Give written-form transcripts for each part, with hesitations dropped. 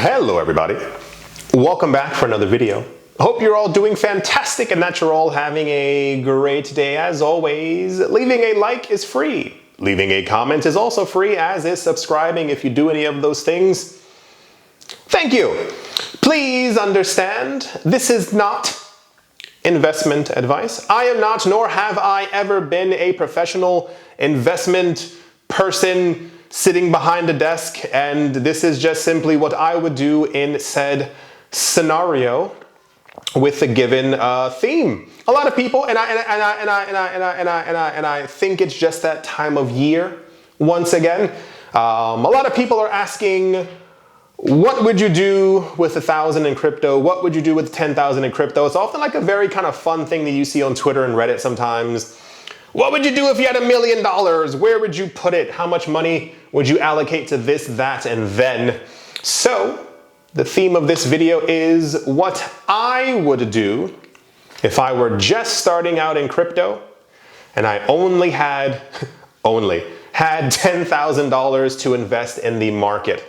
Hello everybody, welcome back for another video. I hope you're all doing fantastic and that you're all having a great day. As always, leaving a like is free. Leaving a comment is also free, as is subscribing if you do any of those things. Thank you. Please understand, this is not investment advice. I am not, nor have I ever been a professional investment person sitting behind a desk, and this is just simply what I would do in said scenario with a given theme. A lot of people, and I think it's just that time of year. Once again, a lot of people are asking, what would you do with 1,000 in crypto? What would you do with 10,000 in crypto? It's often like a very kind of fun thing that you see on Twitter and Reddit sometimes. What would you do if you had $1 million? Where would you put it? How much money would you allocate to this, that, and then? So, the theme of this video is what I would do if I were just starting out in crypto and I only had $10,000 to invest in the market.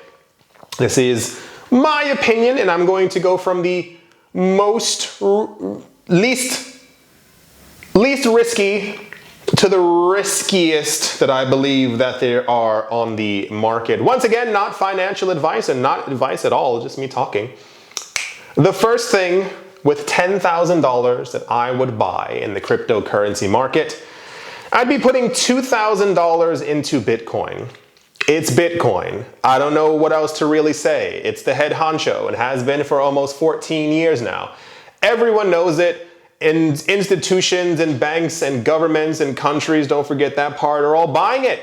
This is my opinion, and I'm going to go from the least risky to the riskiest that I believe that there are on the market. Once again, not financial advice and not advice at all, just me talking. The first thing with $10,000 that I would buy in the cryptocurrency market, I'd be putting $2,000 into Bitcoin. It's Bitcoin. I don't know what else to really say. It's the head honcho and has been for almost 14 years now. Everyone knows it. And institutions and banks and governments and countries, don't forget that part, are all buying it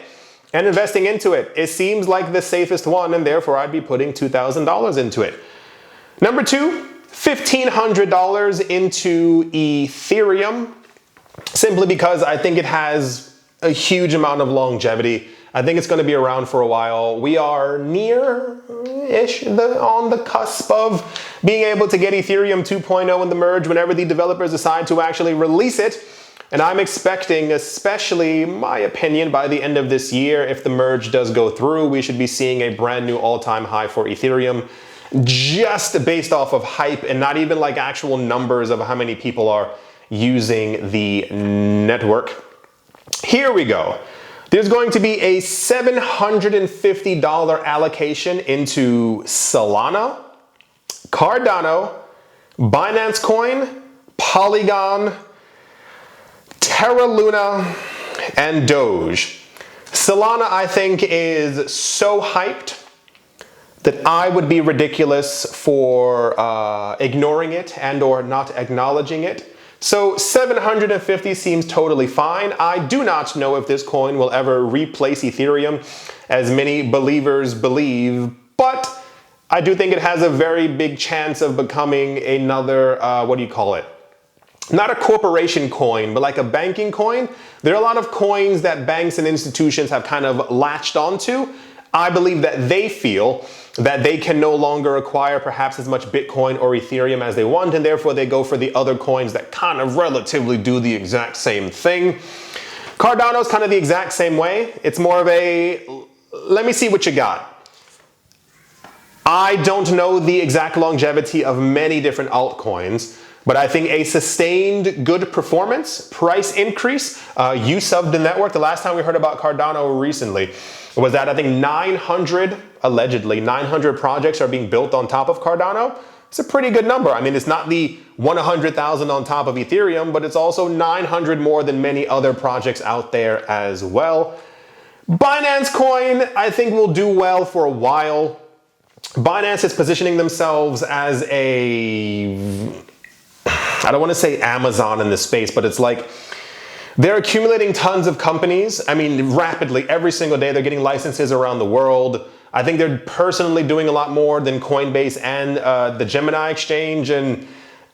and investing into it. It seems like the safest one, and therefore I'd be putting $2,000 into it. Number two, $1,500 into Ethereum, simply because I think it has a huge amount of longevity. I think it's going to be around for a while. We are near-ish on the cusp of being able to get Ethereum 2.0 in the merge whenever the developers decide to actually release it. And I'm expecting, especially my opinion, by the end of this year, if the merge does go through, we should be seeing a brand new all-time high for Ethereum, just based off of hype and not even like actual numbers of how many people are using the network. Here we go. There's going to be a $750 allocation into Solana, Cardano, Binance Coin, Polygon, Terra Luna, and Doge. Solana, I think, is so hyped that I would be ridiculous for ignoring it and or not acknowledging it. So 750 seems totally fine. I do not know if this coin will ever replace Ethereum, as many believers believe, but I do think it has a very big chance of becoming another, what do you call it? Not a corporation coin, but like a banking coin. There are a lot of coins that banks and institutions have kind of latched onto. I believe that they feel that they can no longer acquire perhaps as much Bitcoin or Ethereum as they want, and therefore they go for the other coins that kind of relatively do the exact same thing. Cardano is kind of the exact same way. It's more of a, let me see what you got. I don't know the exact longevity of many different altcoins, but I think a sustained good performance, price increase, use of the network. The last time we heard about Cardano recently was that I think 900 projects are being built on top of Cardano. It's a pretty good number. I mean, it's not the 100,000 on top of Ethereum, but it's also 900 more than many other projects out there as well. Binance Coin, I think, will do well for a while. Binance is positioning themselves as a, I don't want to say Amazon in this space, but it's like they're accumulating tons of companies. I mean, rapidly, every single day, they're getting licenses around the world. I think they're personally doing a lot more than Coinbase and the Gemini exchange. And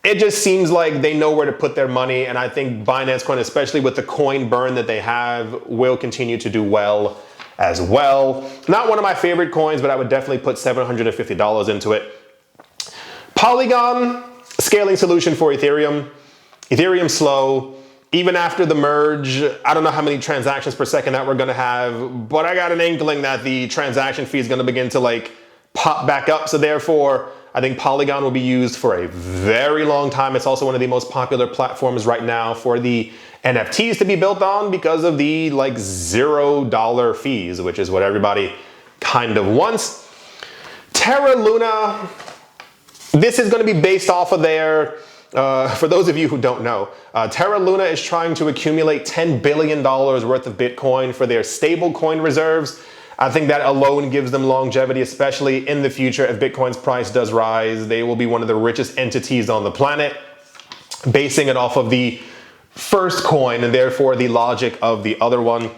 it just seems like they know where to put their money. And I think Binance Coin, especially with the coin burn that they have, will continue to do well as well. Not one of my favorite coins, but I would definitely put $750 into it. Polygon, scaling solution for Ethereum. Ethereum slow. Even after the merge, I don't know how many transactions per second that we're gonna have, but I got an inkling that the transaction fee is gonna begin to like pop back up. So therefore, I think Polygon will be used for a very long time. It's also one of the most popular platforms right now for the NFTs to be built on because of the like $0 fees, which is what everybody kind of wants. Terra Luna, this is going to be based off of their, for those of you who don't know, Terra Luna is trying to accumulate $10 billion worth of Bitcoin for their stable coin reserves. I think that alone gives them longevity, especially in the future. If Bitcoin's price does rise, they will be one of the richest entities on the planet, basing it off of the first coin and therefore the logic of the other one.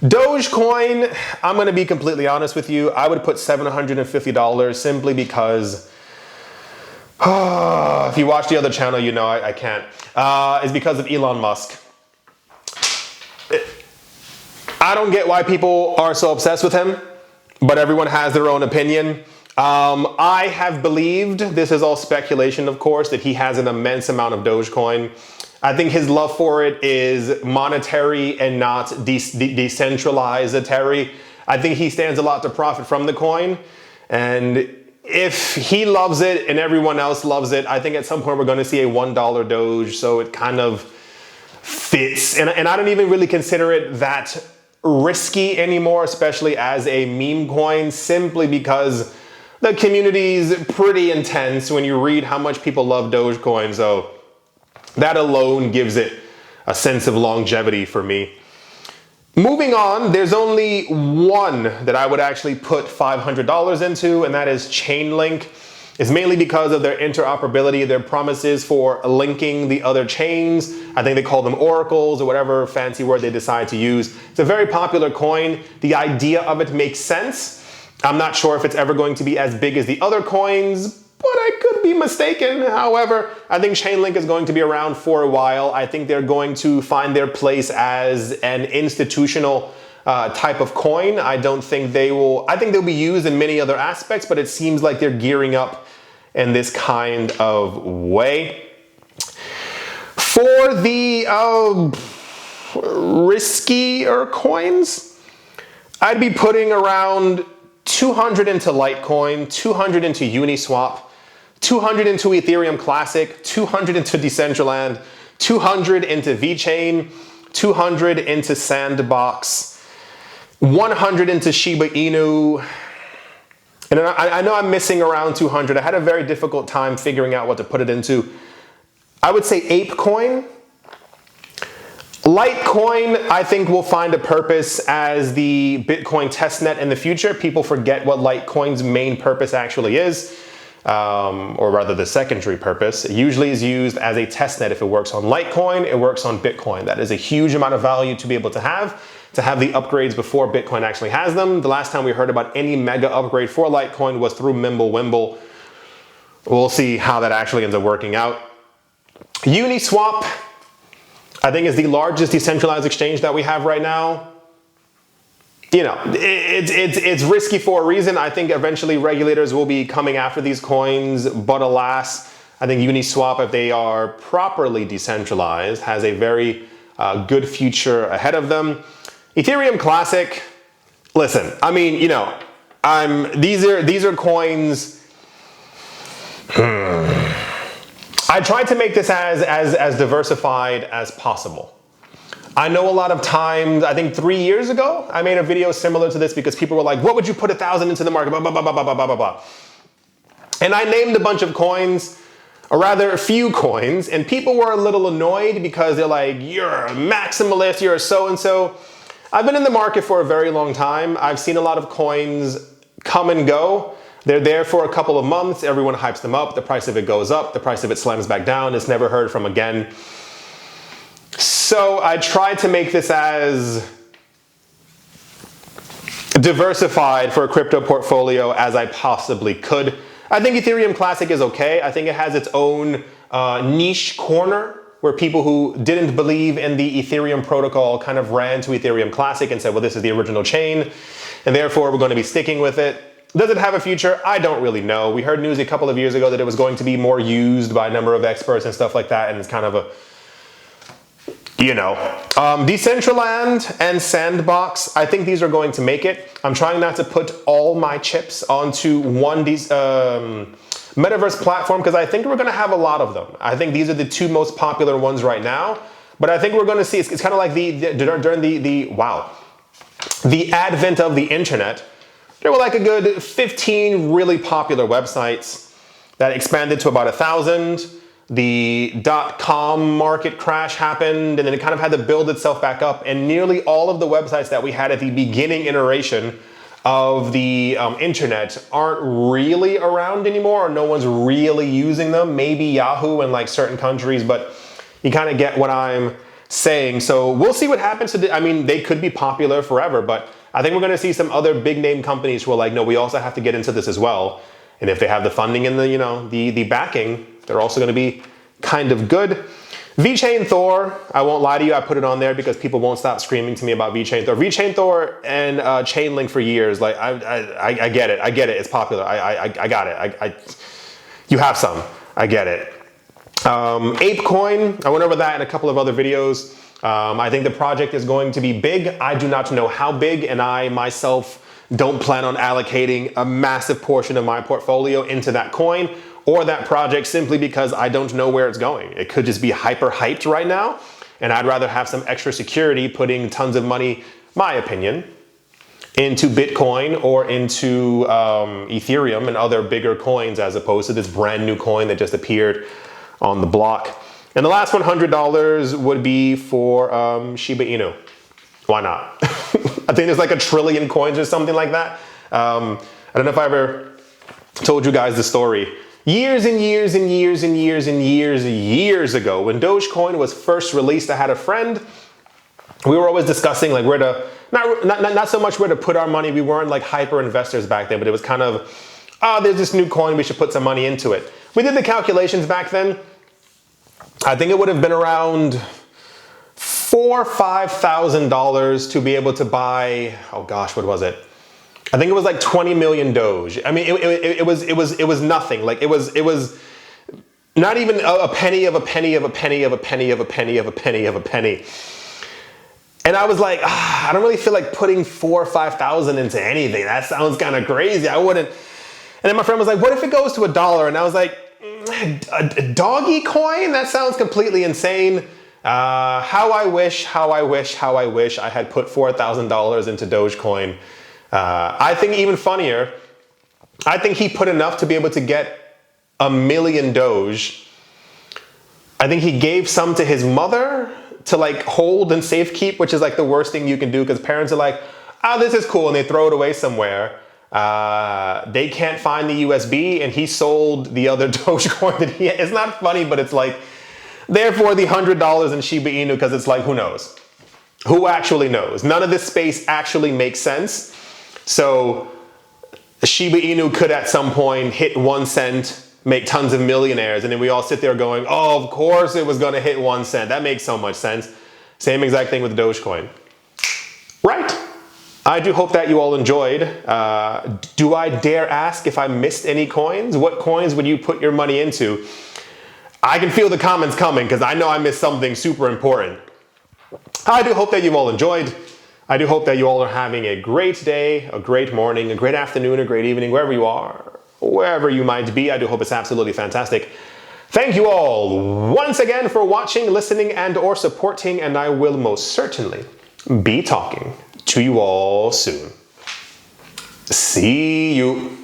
Dogecoin, I'm going to be completely honest with you. I would put $750 simply because, if you watch the other channel, you know I can't. It's because of Elon Musk. I don't get why people are so obsessed with him, but everyone has their own opinion. I have believed, this is all speculation of course, that he has an immense amount of Dogecoin. I think his love for it is monetary and not decentralized-ary. I think he stands a lot to profit from the coin. And if he loves it and everyone else loves it, I think at some point we're going to see a $1 Doge. So it kind of fits. And I don't even really consider it that risky anymore, especially as a meme coin, simply because the community is pretty intense when you read how much people love Dogecoin. So that alone gives it a sense of longevity for me. Moving on, there's only one that I would actually put $500 into, and that is Chainlink. It's mainly because of their interoperability, their promises for linking the other chains. I think they call them oracles or whatever fancy word they decide to use. It's a very popular coin. The idea of it makes sense. I'm not sure if it's ever going to be as big as the other coins, but I could be mistaken. However, I think Chainlink is going to be around for a while. I think they're going to find their place as an institutional type of coin. I don't think they will, I think they'll be used in many other aspects, but it seems like they're gearing up in this kind of way. For the riskier coins, I'd be putting around 200 into Litecoin, 200 into Uniswap, 200 into Ethereum Classic, 200 into Decentraland, 200 into VeChain, 200 into Sandbox, 100 into Shiba Inu. And I know I'm missing around 200. I had a very difficult time figuring out what to put it into. I would say ApeCoin. Litecoin, I think, will find a purpose as the Bitcoin testnet in the future. People forget what Litecoin's main purpose actually is, or rather the secondary purpose. It usually is used as a testnet. If it works on Litecoin, it works on Bitcoin. That is a huge amount of value to be able to have the upgrades before Bitcoin actually has them. The last time we heard about any mega upgrade for Litecoin was through Mimblewimble. We'll see how that actually ends up working out. Uniswap, I think, is the largest decentralized exchange that we have right now. You know, it's risky for a reason. I think eventually regulators will be coming after these coins, but alas, I think Uniswap, if they are properly decentralized, has a very good future ahead of them. Ethereum Classic, listen, I mean, you know, these are coins. I tried to make this as diversified as possible. I know a lot of times, I think 3 years ago, I made a video similar to this because people were like, what would you put 1,000 into the market, blah, blah, blah, blah, blah, blah, blah, blah. And I named a bunch of coins, or rather a few coins, and people were a little annoyed because they're like, you're a maximalist, you're a so-and-so. I've been in the market for a very long time. I've seen a lot of coins come and go. They're there for a couple of months. Everyone hypes them up. The price of it goes up. The price of it slams back down. It's never heard from again. So I tried to make this as diversified for a crypto portfolio as I possibly could. I think Ethereum Classic is okay. I think it has its own niche corner where people who didn't believe in the Ethereum protocol kind of ran to Ethereum Classic and said, well, this is the original chain, and therefore we're going to be sticking with it. Does it have a future? I don't really know. We heard news a couple of years ago that it was going to be more used by a number of experts and stuff like that, and it's kind of a, you know. Decentraland and Sandbox, I think these are going to make it. I'm trying not to put all my chips onto one metaverse platform because I think we're going to have a lot of them. I think these are the two most popular ones right now. But I think we're going to see, it's kind of like during the advent of the internet, there were like a good 15 really popular websites that expanded to about 1,000. The .com market crash happened, and then it kind of had to build itself back up. And nearly all of the websites that we had at the beginning iteration of the internet aren't really around anymore, or no one's really using them. Maybe Yahoo in like certain countries, but you kind of get what I'm saying. So we'll see what happens to I mean, they could be popular forever, but I think we're going to see some other big name companies who are like, no, we also have to get into this as well. And if they have the funding and the, you know, the backing, they're also going to be kind of good. VeChain Thor, I won't lie to you, I put it on there because people won't stop screaming to me about VeChain Thor. VeChain Thor and Chainlink for years, like I get it, it's popular, I got it, you have some, I get it. ApeCoin, I went over that in a couple of other videos. I think the project is going to be big. I do not know how big, and I myself don't plan on allocating a massive portion of my portfolio into that coin or that project simply because I don't know where it's going. It could just be hyper hyped right now, and I'd rather have some extra security putting tons of money, my opinion, into Bitcoin or into Ethereum and other bigger coins as opposed to this brand new coin that just appeared on the block. And the last $100 would be for Shiba Inu. Why not? I think there's like 1 trillion coins or something like that. I don't know if I ever told you guys the story. Years and years and years and years and years ago, when Dogecoin was first released, I had a friend. We were always discussing like where to, not so much where to put our money. We weren't like hyper investors back then, but it was kind of, there's this new coin, we should put some money into it. We did the calculations back then. I think it would have been around $4,000 or $5,000 to be able to buy, oh gosh, what was it? I think it was like 20 million Doge. I mean, it was nothing. Like it was not even a penny of a penny of a penny of a penny of a penny of a penny of a penny. And I was like, I don't really feel like putting 4,000 or 5,000 into anything. That sounds kind of crazy. I wouldn't. And then my friend was like, what if it goes to $1? And I was like, a doggy coin? That sounds completely insane. How I wish I had put $4,000 into Dogecoin. I think even funnier, I think he put enough to be able to get 1 million Doge. I think he gave some to his mother to like hold and safekeep, which is like the worst thing you can do because parents are like, oh, this is cool, and they throw it away somewhere. They can't find the USB, and he sold the other Dogecoin that he had. It's not funny, but it's like, therefore the $100 in Shiba Inu, because it's like, who knows? Who actually knows? None of this space actually makes sense. So Shiba Inu could at some point hit 1 cent, make tons of millionaires, and then we all sit there going, oh, of course it was going to hit 1 cent. That makes so much sense. Same exact thing with Dogecoin. Right. I do hope that you all enjoyed. Do I dare ask if I missed any coins? What coins would you put your money into? I can feel the comments coming because I know I missed something super important. I do hope that you've all enjoyed. I do hope that you all are having a great day, a great morning, a great afternoon, a great evening, wherever you are, wherever you might be. I do hope it's absolutely fantastic. Thank you all once again for watching, listening, and or supporting, and I will most certainly be talking to you all soon. See you.